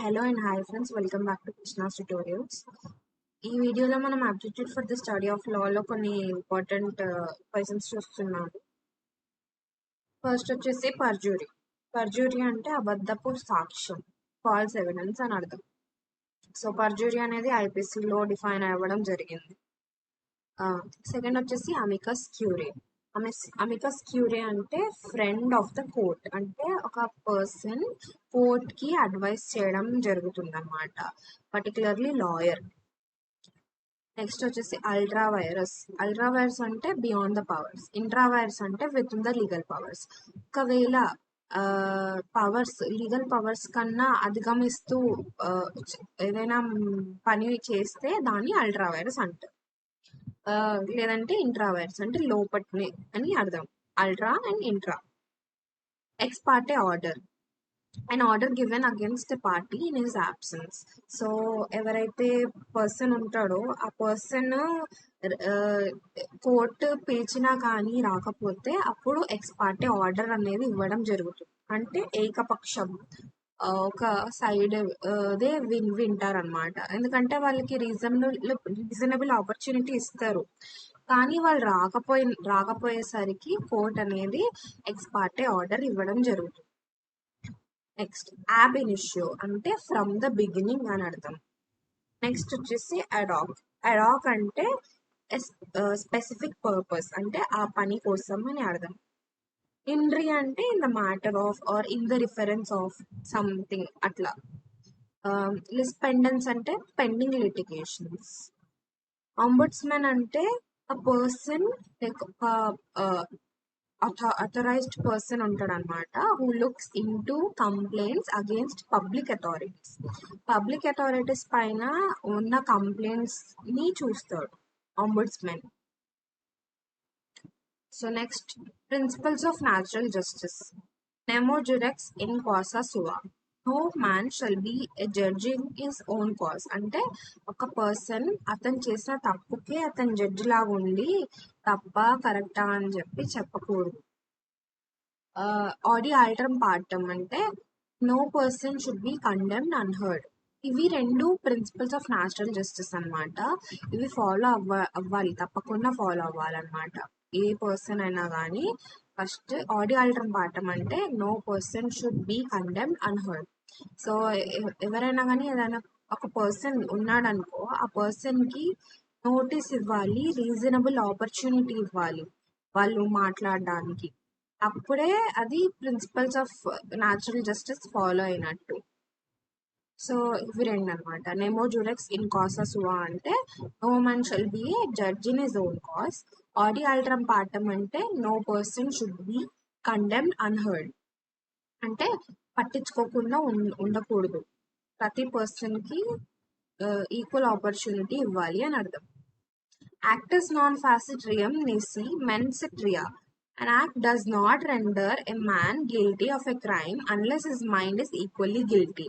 Hello and hi friends, welcome back to KRISHNA'S tutorials. ఈ వీడియోలో మనం aptitude for the study of law లో కొన్ని ఇంపార్టెంట్ క్వశ్చన్స్ చూస్తున్నాము. ఫస్ట్ వచ్చేసి పర్జూరీ. పర్జూరీ అంటే అబద్ధపు సాక్ష్యం, ఫాల్స్ ఎవిడెన్స్ అని అర్థం. సో పర్జూరీ అనేది ఐపీసీలో డిఫైన్ అవ్వడం జరిగింది. సెకండ్ వచ్చేసి అమికస్ క్యూరే. అమికస్ క్యూరే అంటే ఫ్రెండ్ ఆఫ్ ద కోర్ట్, అంటే ఒక పర్సన్ కోర్ట్ కి అడ్వైస్ చేయడం జరుగుతుంది అన్నమాట, పర్టికులర్లీ లాయర్. నెక్స్ట్ వచ్చేసి అల్ట్రా వైరస్. అల్ట్రా వైరస్ అంటే beyond the powers, intra vires అంటే within the legal powers. ఒకవేళ పవర్స్ లీగల్ పవర్స్ కన్నా అధిగమిస్తూ ఏదైనా పని చేస్తే దాన్ని అల్ట్రా వైరస్ అంటారు. లేదంటే ఇంట్రా వైరస్ అంటే లోపట్నే అని అర్థం. Ultra and intra. X party order, an order given against a party in his absence. So ఎవరైతే పర్సన్ ఉంటాడో ఆ పర్సన్ కోర్టు పిలిచినా కానీ రాకపోతే అప్పుడు ఎక్స్ పార్టీ ఆర్డర్ అనేది ఇవ్వడం జరుగుతుంది. అంటే ఏకపక్షం, ఒక సైడ్ దే వింటారనమాట. ఎందుకంటే వాళ్ళకి రీజనబుల్ ఆపర్చునిటీ ఇస్తారు, కానీ వాళ్ళు రాకపోయేసరికి కోర్ట్ అనేది ఎక్స్ పార్టీ ఆర్డర్ ఇవ్వడం జరుగుతుంది. నెక్స్ట్ యాబ్ ఇనిషియో అంటే ఫ్రమ్ ద బిగినింగ్ అని అర్థం. నెక్స్ట్ వచ్చేసి అడాక్. అడాక్ అంటే స్పెసిఫిక్ పర్పస్, అంటే ఆ పని కోసం అని అర్థం. ఇండ్రీ అంటే in the matter of or in the reference of something అట్లా. లిస్పెండెన్స్ అంటే పెండింగ్ లిటిగేషన్స్. ఆంబుడ్స్మెన్ అంటే a person like authorized person ఉంటాడు అనమాట, who looks into complaints against public authorities. Public authorities పైన ఉన్న కంప్లైంట్స్ ని చూస్తాడు ombudsmen. So next principles of natural justice. Nemo judex in causa sua, no man shall B a judge in his own cause. అంటే ఒక person అతను చేసిన తప్పుకే అతను judge లాగా ఉండి తప్ప కరెక్టా అని చెప్పి చెప్పకూడదు. ఆడి ఆల్టరమ్ పార్టమ్ అంటే no person should be condemned unheard. ఇవి రెండు ప్రిన్సిపల్స్ ఆఫ్ న్యాచురల్ జస్టిస్ అనమాట. ఇవి ఫాలో అవ్వాలి, తప్పకుండా ఫాలో అవ్వాలన్నమాట ఏ పర్సన్ అయినా కానీ. ఫస్ట్ ఆడి ఆల్టరమ్ పార్టమ్ అంటే no person should be condemned unheard. So ఎవరైనా కానీ ఏదైనా ఒక పర్సన్ ఉన్నాడనుకో, ఆ పర్సన్ కి నోటీస్ ఇవ్వాలి, రీజనబుల్ ఆపర్చునిటీ ఇవ్వాలి వాళ్ళు మాట్లాడడానికి. అప్పుడే అది principles of natural justice follow అయినట్టు. సో ఇవి రెండు అనమాట. Nemo judex in causa sua అంటే no man shall be a judge in his own cause. Audi alteram partem అంటే no person should be condemned unheard, అంటే పట్టించుకోకుండా ఉండకూడదు, ప్రతి పర్సన్ కి ఈక్వల్ ఆపర్చునిటీ ఇవ్వాలి అని అర్థం. Actus non facit reum nisi mens rea. An act does not render a man guilty of a crime unless his mind is equally guilty.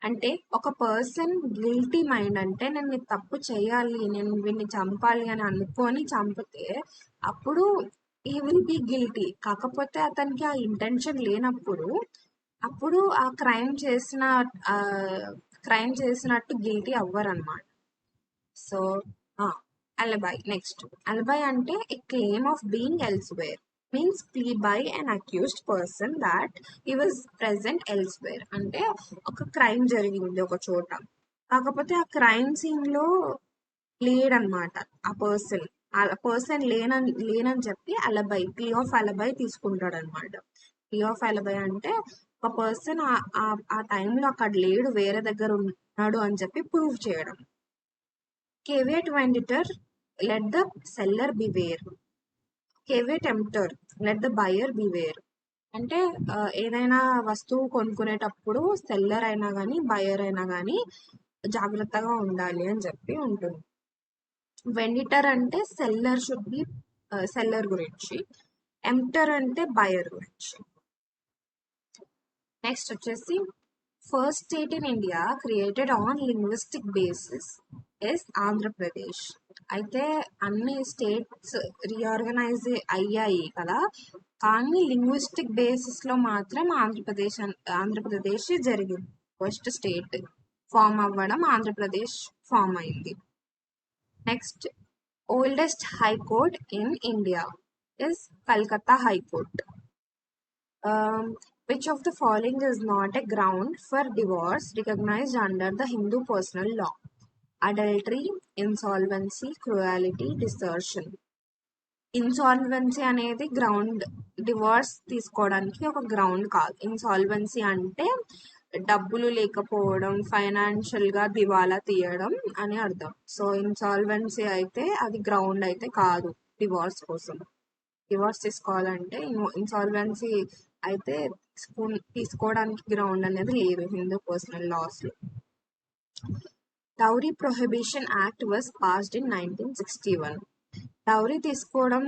అంటే ఒక పర్సన్ గిల్టీ మైండ్ అంటే నేను తప్పు చేయాలి, నేను వీడిని చంపాలి అని అనుకొని చంపితే అప్పుడు ఈ విల్ బి గిల్టీ. కాకపోతే అతనికి ఆ ఇంటెన్షన్ లేనప్పుడు అప్పుడు ఆ క్రైమ్ చేసినట్టు గిల్టీ అవ్వరు అనమాట. సో అలబై. నెక్స్ట్ అలబై అంటే a claim of being elsewhere, means plea by an accused person that he was present elsewhere. అంటే ఒక క్రైమ్ జరిగింది ఒక చోట, కాకపోతే ఆ క్రైమ్ సీన్ లో లేడనమాట ఆ పర్సన్ లేనని చెప్పి అలబై, ప్లీ ఆఫ్ అలబై తీసుకుంటాడు అనమాట. ప్లీ ఆఫ్ అలబై అంటే ఒక పర్సన్ ఆ టైంలో అక్కడ లేడు, వేరే దగ్గర ఉన్నాడు అని చెప్పి ప్రూవ్ చేయడం. Caveat venditor, let the seller beware. Caveat emptor, let the buyer beware. అంటే ఏదైనా వస్తువు కొనుక్కునేటప్పుడు సెల్లర్ అయినా కానీ బయర్ అయినా కానీ జాగ్రత్తగా ఉండాలి అని చెప్పి ఉంటుంది. వెండిటర్ అంటే సెల్లర్ గురించి, ఎంప్టర్ అంటే బయర్ గురించి. నెక్స్ట్ వచ్చేసి first state in India created on linguistic basis is Andhra Pradesh. అయితే అన్ని స్టేట్స్ రీఆర్గనైజ్ అయ్యాయి కదా, కానీ లింగ్విస్టిక్ బేసిస్ లో మాత్రం ఆంధ్రప్రదేశ్ జరిగింది. ఫస్ట్ స్టేట్ ఫామ్ అవ్వడం ఆంధ్రప్రదేశ్ ఫామ్ అయింది. Next, oldest high court in India is Calcutta High Court. Which of the following is not a ground for divorce recognized under the Hindu personal law? Adultery, insolvency, cruelty, desertion. Insolvency అనేది ground, divorce తీసుకోవడానికి ఒక ground కాదు. Insolvency అంటే డబ్బులు లేకపోవడం, financial గా దివాలా తీయడం అని అర్థం. సో ఇన్సాల్వెన్సీ అయితే అది గ్రౌండ్ అయితే కాదు డివోర్స్ కోసం. డివోర్స్ తీసుకోవాలంటే ఇన్సాల్వెన్సీ అయితే తీసుకోవడానికి గ్రౌండ్ అనేది లేదు హిందూ పర్సనల్ లాస్ లో. Dowry prohibition act was passed in 1961. Dowry తీసుకోవడం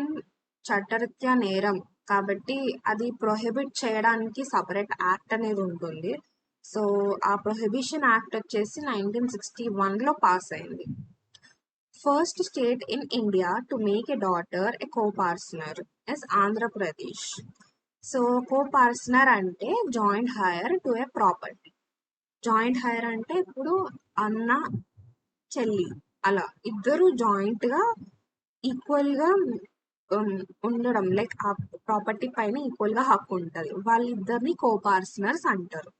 చట్టరీత్యా నేరం కాబట్టి అది ప్రొహిబిట్ చేయడానికి సపరేట్ యాక్ట్ అనేది ఉంటుంది. సో ఆ ప్రొహిబిషన్ యాక్ట్ వచ్చేసి 1961లో పాస్ అయింది. First state in India to make a daughter a కో-పార్ట్నర్ is Andhra Pradesh. So కో-పార్ట్నర్ అంటే joint hire to a property. Joint hire అంటే ఇప్పుడు అన్న చెల్లి అలా ఇద్దరు జాయింట్ గా ఈక్వల్ గా ఉండడం, లైక్ ఆ ప్రాపర్టీ పైన ఈక్వల్ గా హక్కు ఉంటుంది. వాళ్ళిద్దరిని కో-పార్ట్నర్స్ అంటారు.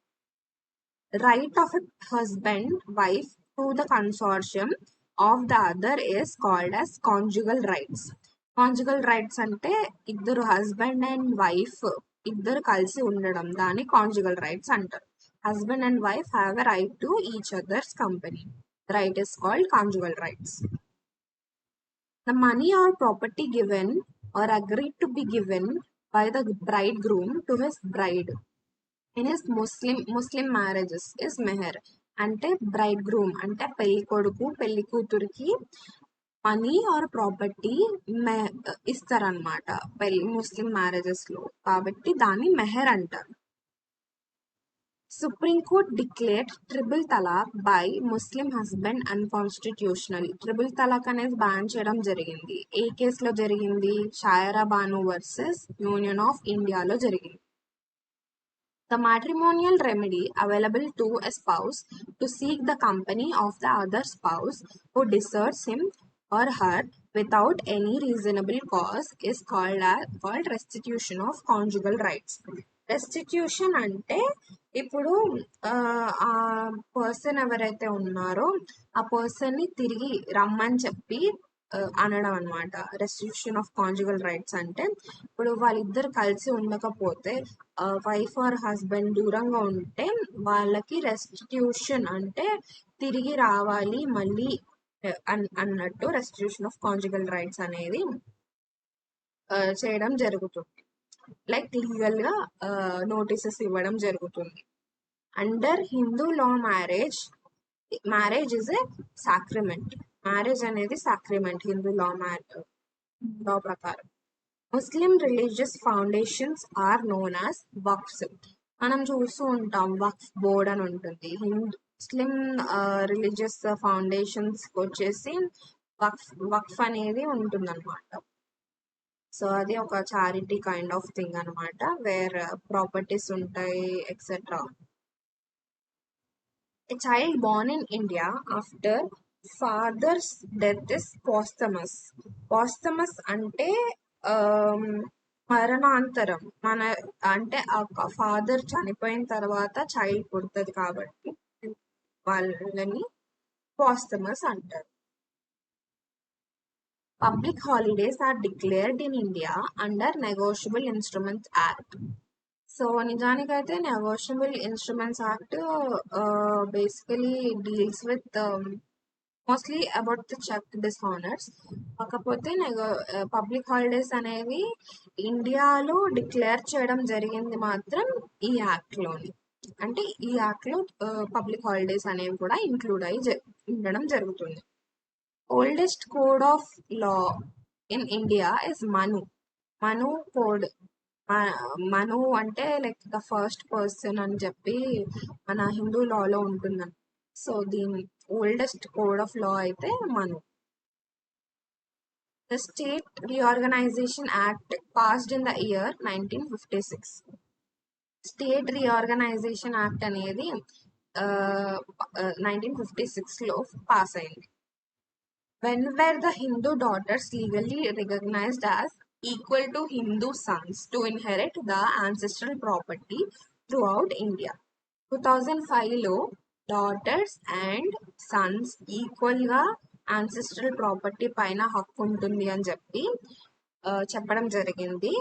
Right of a husband wife to the consortium of the other is called as conjugal rights. Conjugal rights అంటే ఇద్దరు హస్బెండ్ అండ్ వైఫ్ ఇద్దరు కలిసి ఉండడం, దాన్ని కాంజుగల్ రైట్స్ అంటారు. Husband and wife have a right to each others company. Right is called conjugal rights. The money or property given or agreed to be given by the bridegroom to his bride in his Muslim marriages is meher. అంటే bridegroom అంటే పెళ్లి కొడుకు పెళ్లి కూతురికి money are property ఇస్తారనమాట పెళ్లి ముస్లిం marriages లో, కాబట్టి దాన్ని మెహర్ అంటారు. Supreme Court declared triple talaq by Muslim husband unconstitutional. Triple talaq అనేది బ్యాన్ చేయడం జరిగింది. ఏ కేసులో జరిగింది? Shayara Bano versus union of ఇండియాలో జరిగింది. The matrimonial remedy available to a spouse to seek the company of the other spouse who deserts him or her without any reasonable cause is called restitution of conjugal rights. Restitution అంటే ఇప్పుడు ఆ person ఎవరైతే ఉన్నారో ఆ person ని తిరిగి రమ్మని చెప్పి అనడం అనమాట. రెస్టిట్యూషన్ ఆఫ్ కాంజుగల్ రైట్స్ అంటే ఇప్పుడు వాళ్ళిద్దరు కలిసి ఉండకపోతే, వైఫ్ ఆర్ హస్బెండ్ దూరంగా ఉంటే వాళ్ళకి రెస్టిట్యూషన్ అంటే తిరిగి రావాలి మళ్ళీ అన్నట్టు రెస్టిట్యూషన్ ఆఫ్ కాంజుగల్ రైట్స్ అనేది చేయడం జరుగుతుంది. లైక్ లీగల్ గా నోటీసెస్ ఇవ్వడం జరుగుతుంది. Under Hindu law marriage is a sacrament. Marriage అనేది సాక్రిమెంట్ హిందూ లా ప్రకారం. Muslim religious foundations are known as waqfs. మనం చూస్తూ ఉంటాం వక్ఫ్ బోర్డ్ అని ఉంటుంది. ముస్లిం రిలీజియస్ ఫౌండేషన్స్ వచ్చేసి వక్ఫ్ అనేది ఉంటుంది అనమాట. సో అది ఒక చారిటీ కైండ్ ఆఫ్ థింగ్ అనమాట, వేర్ ప్రాపర్టీస్ ఉంటాయి etcetera. A child born in India after father's death is posthumous. Posthumous అంటే మరణాంతరం, అంటే ఫాదర్ చనిపోయిన తర్వాత చైల్డ్ పుడుతుంది కాబట్టి వాళ్ళని పాస్థమస్ అంటారు. Public holidays are declared in India under Negotiable Instruments Act. So నిజానికైతే negotiable instruments act basically deals with mostly about the cheque dishonours. కాకపోతే పబ్లిక్ హాలిడేస్ అనేవి ఇండియాలో డిక్లేర్ చేయడం జరిగింది మాత్రం ఈ యాక్ట్ లోని. అంటే ఈ యాక్ట్ లో పబ్లిక్ హాలిడేస్ అనేవి కూడా ఇంక్లూడ్ అయ్యి ఉండడం జరుగుతుంది. Oldest code of law in India is Manu. Manu code. Manu అంటే లైక్ ద ఫస్ట్ పర్సన్ అని చెప్పి మన హిందూ లాలో ఉంటుందని. సో దీని ఓల్డెస్ట్ కోడ్ ఆఫ్ లా అయితే Manu. The state reorganisation act passed in the year 1956. State reorganisation act అనేది 1956లో పాస్ అయింది. When were the Hindu daughters legally recognized as equal to Hindu sons to inherit the ancestral property throughout India? 2005లో daughters and sons ఈక్వల్గా ancestral property పైన హక్కు ఉంటుంది అని చెప్పడం జరిగింది.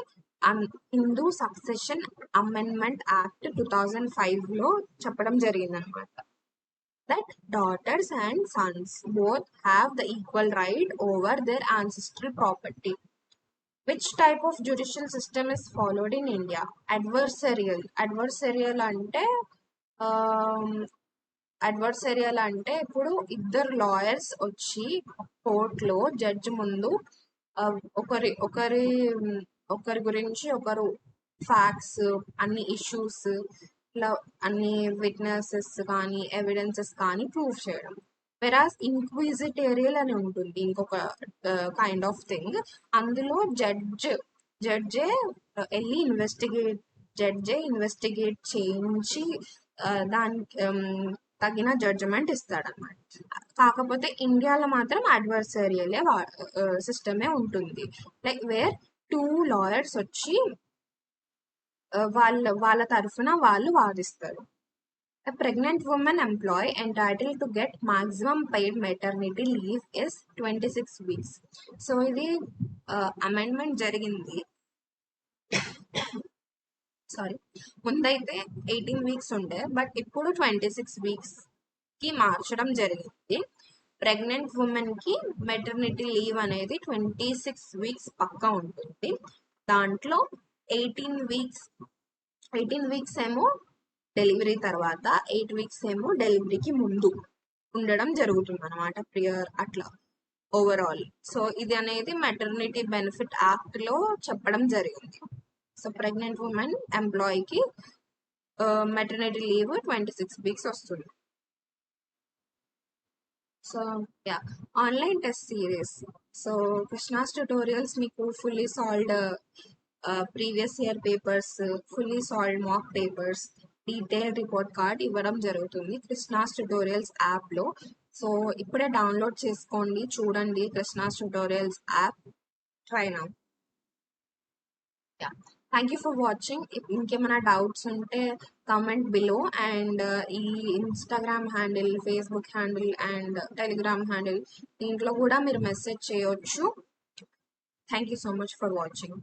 హిందూ సక్సెషన్ అమెండ్మెంట్ యాక్ట్ 2005లో చెప్పడం జరిగింది అనమాట. That daughters and sons both have the equal right over their ancestral property. Which type of judicial system is followed in India? Adversarial. అడ్వర్సరియల్ అంటే ఇప్పుడు ఇద్దరు లాయర్స్ వచ్చి కోర్టులో జడ్జి ముందు ఒకరి ఒకరి ఒకరి గురించి ఒకరు ఫ్యాక్ట్స్, అన్ని ఇష్యూస్, ఇలా అన్ని విట్నెసెస్ కానీ ఎవిడెన్సెస్ కానీ ప్రూవ్ చేయడం. వెరాస్ ఇన్క్విజిటేరియల్ అని ఉంటుంది ఇంకొక కైండ్ ఆఫ్ థింగ్. అందులో జడ్జే వెళ్ళి ఇన్వెస్టిగేట్ చేయించి దానికి తగిన జడ్జిమెంట్ ఇస్తాడన్నమాట. కాకపోతే ఇండియాలో మాత్రం అడ్వర్సరియలే సిస్టమే ఉంటుంది. లైక్ వేర్ 2 lawyers వచ్చి వాళ్ళ తరఫున వాళ్ళు వాదిస్తారు. A pregnant woman employee entitled to get maximum paid maternity leave is 26 weeks. So ఇది అమెండ్మెంట్ జరిగింది. ముందైతే 18 weeks ఉండే, బట్ ఇప్పుడు 26 weeks కి మార్చడం జరిగింది. ప్రెగ్నెంట్ ఉమెన్ కి మెటర్నిటీ లీవ్ అనేది 26 weeks పక్కా ఉంటుంది. దాంట్లో 18 weeks ఏమో డెలివరీ తర్వాత, 8 weeks ఏమో డెలివరీకి ముందు ఉండడం జరుగుతుంది అనమాట. ప్రియర్ అట్లా ఓవరాల్. సో ఇది అనేది మెటర్నిటీ బెనిఫిట్ యాక్ట్ లో చెప్పడం జరిగింది. సో ప్రెగ్నెంట్ ఉమెన్ ఎంప్లాయీకి మెటర్నిటీ లీవ్ 26 weeks వస్తుంది. So yeah, online test series. So Krishna's tutorials మీకు fully solved previous year papers, fully solved mock papers, detail report card ఇవ్వడం జరుగుతుంది కృష్ణాస్ ట్యుటోరియల్స్ యాప్లో. సో ఇప్పుడే డౌన్లోడ్ చేసుకోండి, చూడండి Krishna's tutorials app. Try now. Yeah, thank you for watching. ఇంకేమైనా doubts ఉంటే comment below. And ఈ Instagram handle, Facebook handle and Telegram handle, దీంట్లో కూడా మీరు మెసేజ్ చేయొచ్చు. Thank you so much for watching.